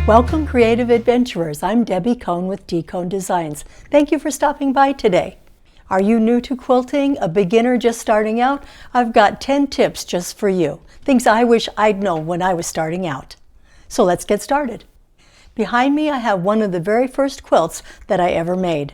Welcome, creative adventurers. I'm Debbie Cohn with Cone Designs. Thank you for stopping by today. Are you new to quilting, a beginner just starting out? I've got 10 tips just for you, things I wish I'd known when I was starting out. So let's get started. Behind me I have one of the very first quilts that I ever made.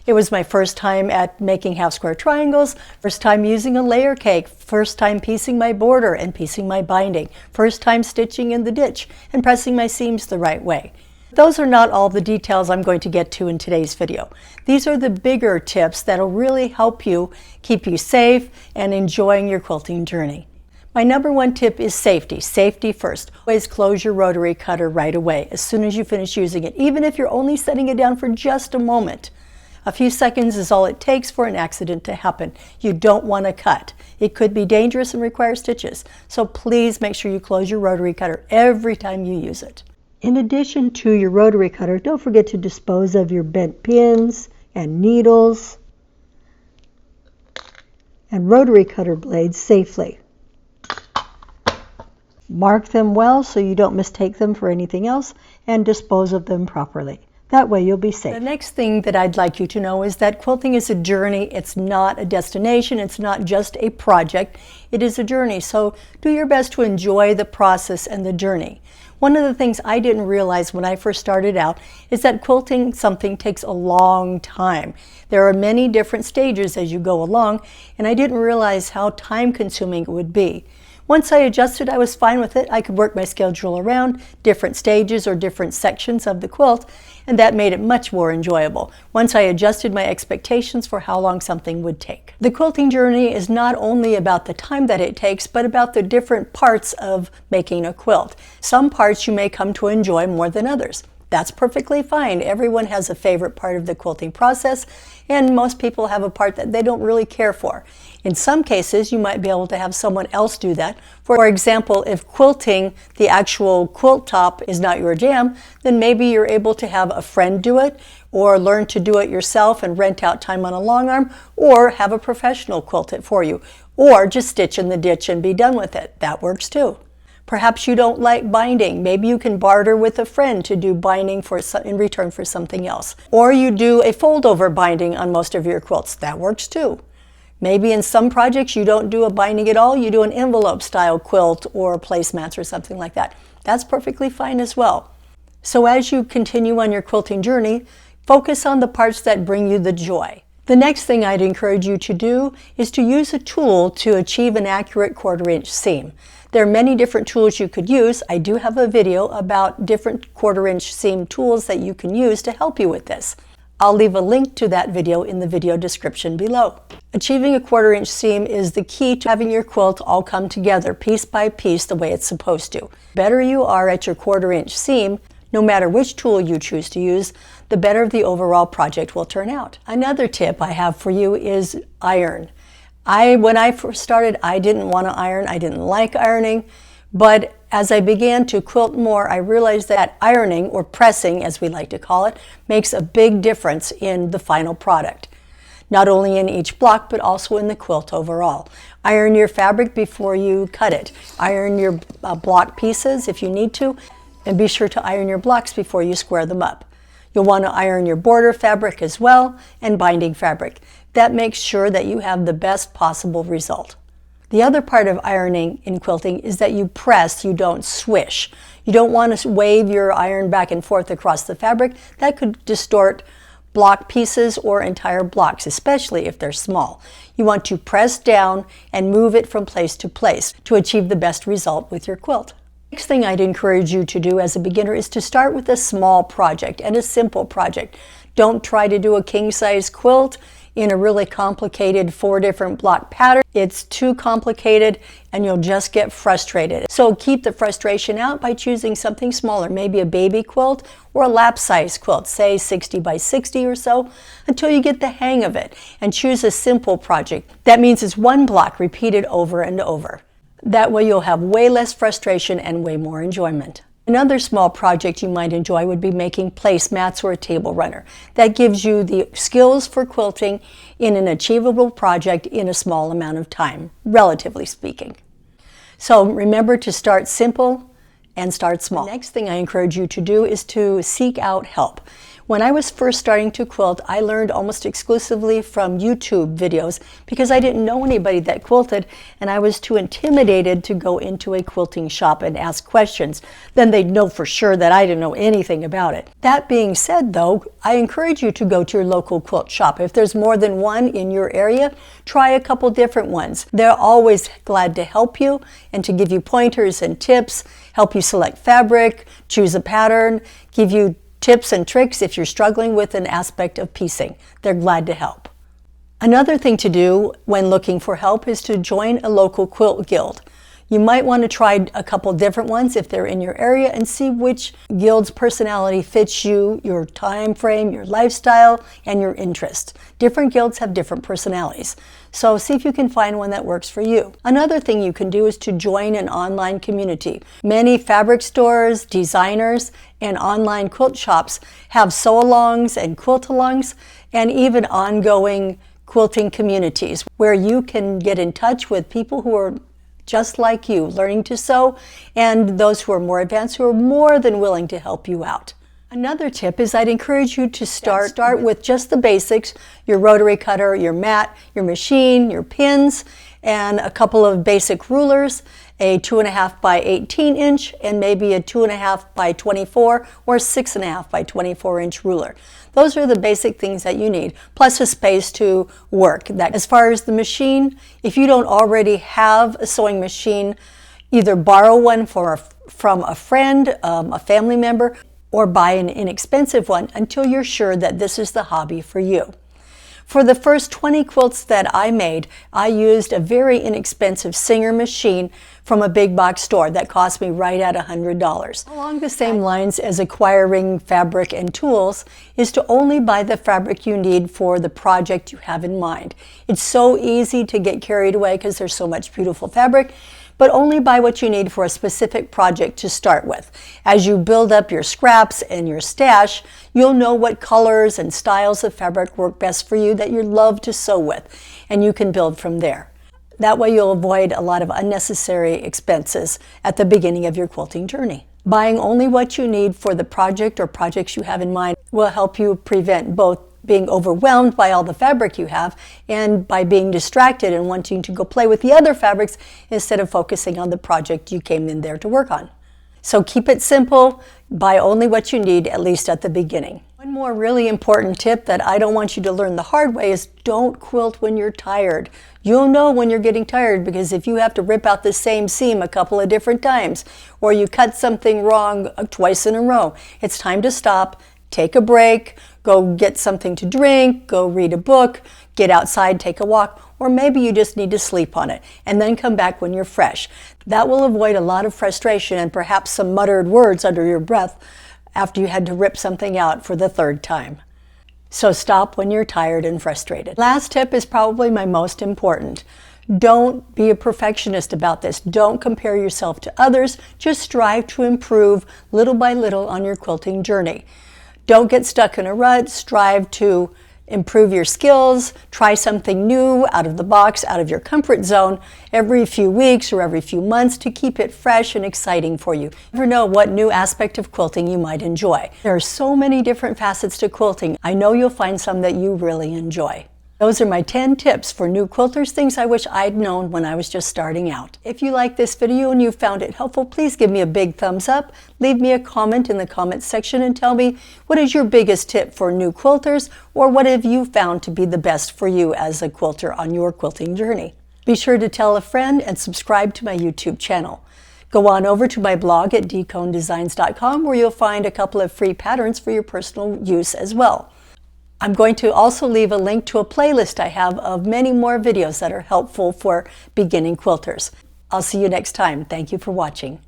It was my first time at making half square triangles, first time using a layer cake, first time piecing my border and piecing my binding, first time stitching in the ditch and pressing my seams the right way. Those are not all the details I'm going to get to in today's video. These are the bigger tips that'll really help you keep you safe and enjoying your quilting journey. My number one tip is safety. Safety first. Always close your rotary cutter right away as soon as you finish using it, even if you're only setting it down for just a moment. A few seconds is all it takes for an accident to happen. You don't want to cut. It could be dangerous and require stitches. So please make sure you close your rotary cutter every time you use it. In addition to your rotary cutter, don't forget to dispose of your bent pins and needles and rotary cutter blades safely. Mark them well so you don't mistake them for anything else and dispose of them properly. That way you'll be safe. The next thing that I'd like you to know is that quilting is a journey. It's not a destination. It's not just a project. It is a journey. So do your best to enjoy the process and the journey. One of the things I didn't realize when I first started out is that quilting something takes a long time. There are many different stages as you go along, and I didn't realize how time-consuming it would be. Once I adjusted, I was fine with it. I could work my schedule around different stages or different sections of the quilt, and that made it much more enjoyable once I adjusted my expectations for how long something would take. The quilting journey is not only about the time that it takes, but about the different parts of making a quilt. Some parts you may come to enjoy more than others. That's perfectly fine. Everyone has a favorite part of the quilting process, and most people have a part that they don't really care for. In some cases, you might be able to have someone else do that. For example, if quilting, the actual quilt top, is not your jam, then maybe you're able to have a friend do it, or learn to do it yourself and rent out time on a long arm, or have a professional quilt it for you, or just stitch in the ditch and be done with it. That works too. Perhaps you don't like binding. Maybe you can barter with a friend to do binding in return for something else. Or you do a fold-over binding on most of your quilts. That works too. Maybe in some projects you don't do a binding at all. You do an envelope-style quilt or placemats or something like that. That's perfectly fine as well. So as you continue on your quilting journey, focus on the parts that bring you the joy. The next thing I'd encourage you to do is to use a tool to achieve an accurate 1/4" seam. There are many different tools you could use. I do have a video about different 1/4" seam tools that you can use to help you with this. I'll leave a link to that video in the video description below. Achieving a 1/4" seam is the key to having your quilt all come together piece by piece the way it's supposed to. The better you are at your 1/4" seam, no matter which tool you choose to use, the better the overall project will turn out. Another tip I have for you is iron. When I first started, I didn't want to iron. I didn't like ironing, but as I began to quilt more, I realized that ironing, or pressing as we like to call it, makes a big difference in the final product. Not only in each block, but also in the quilt overall. Iron your fabric before you cut it. Iron your block pieces if you need to, and be sure to iron your blocks before you square them up. You'll want to iron your border fabric as well, and binding fabric. That makes sure that you have the best possible result. The other part of ironing in quilting is that you press, you don't swish. You don't want to wave your iron back and forth across the fabric. That could distort block pieces or entire blocks, especially if they're small. You want to press down and move it from place to place to achieve the best result with your quilt. Next thing I'd encourage you to do as a beginner is to start with a small project and a simple project. Don't try to do a king-size quilt in a really complicated 4 different block pattern. It's too complicated and you'll just get frustrated. So keep the frustration out by choosing something smaller, maybe a baby quilt or a lap-size quilt, say 60 by 60 or so, until you get the hang of it, and choose a simple project. That means it's 1 block repeated over and over. That way you'll have way less frustration and way more enjoyment. Another small project you might enjoy would be making placemats or a table runner. That gives you the skills for quilting in an achievable project in a small amount of time, relatively speaking. So remember to start simple and start small. The next thing I encourage you to do is to seek out help. When I was first starting to quilt, I learned almost exclusively from YouTube videos because I didn't know anybody that quilted, and I was too intimidated to go into a quilting shop and ask questions. Then they'd know for sure that I didn't know anything about it. That being said, though, I encourage you to go to your local quilt shop. If there's more than one in your area, try a couple different ones. They're always glad to help you and to give you pointers and tips, help you select fabric, choose a pattern, give you tips and tricks if you're struggling with an aspect of piecing. They're glad to help. Another thing to do when looking for help is to join a local quilt guild. You might want to try a couple different ones if they're in your area and see which guild's personality fits you, your time frame, your lifestyle, and your interests. Different guilds have different personalities, so see if you can find one that works for you. Another thing you can do is to join an online community. Many fabric stores, designers, and online quilt shops have sew-alongs and quilt-alongs, and even ongoing quilting communities where you can get in touch with people who are just like you, learning to sew, and those who are more advanced who are more than willing to help you out. Another tip is I'd encourage you to start with just the basics, your rotary cutter, your mat, your machine, your pins, and a couple of basic rulers, a 2.5 by 18 inch, and maybe a 2.5 by 24 or 6.5 by 24 inch ruler. Those are the basic things that you need, plus a space to work. As far as the machine, if you don't already have a sewing machine, either borrow one from a friend, a family member, or buy an inexpensive one until you're sure that this is the hobby for you. For the first 20 quilts that I made, I used a very inexpensive Singer machine from a big box store that cost me right at $100. Along the same lines as acquiring fabric and tools is to only buy the fabric you need for the project you have in mind. It's so easy to get carried away because there's so much beautiful fabric, but only buy what you need for a specific project to start with. As you build up your scraps and your stash, you'll know what colors and styles of fabric work best for you that you love to sew with, and you can build from there. That way you'll avoid a lot of unnecessary expenses at the beginning of your quilting journey. Buying only what you need for the project or projects you have in mind will help you prevent both being overwhelmed by all the fabric you have and by being distracted and wanting to go play with the other fabrics instead of focusing on the project you came in there to work on. So keep it simple, buy only what you need, at least at the beginning. One more really important tip that I don't want you to learn the hard way is don't quilt when you're tired. You'll know when you're getting tired because if you have to rip out the same seam a couple of different times or you cut something wrong twice in a row, it's time to stop, take a break, go get something to drink, go read a book, get outside, take a walk, or maybe you just need to sleep on it and then come back when you're fresh. That will avoid a lot of frustration and perhaps some muttered words under your breath after you had to rip something out for the third time. So stop when you're tired and frustrated. Last tip is probably my most important. Don't be a perfectionist about this. Don't compare yourself to others. Just strive to improve little by little on your quilting journey. Don't get stuck in a rut. Strive to improve your skills. Try something new out of the box, out of your comfort zone every few weeks or every few months to keep it fresh and exciting for you. You never know what new aspect of quilting you might enjoy. There are so many different facets to quilting. I know you'll find some that you really enjoy. Those are my 10 tips for new quilters, things I wish I'd known when I was just starting out. If you like this video and you found it helpful, please give me a big thumbs up. Leave me a comment in the comments section and tell me what is your biggest tip for new quilters, or what have you found to be the best for you as a quilter on your quilting journey. Be sure to tell a friend and subscribe to my YouTube channel. Go on over to my blog at dconedesigns.com where you'll find a couple of free patterns for your personal use as well. I'm going to also leave a link to a playlist I have of many more videos that are helpful for beginning quilters. I'll see you next time. Thank you for watching.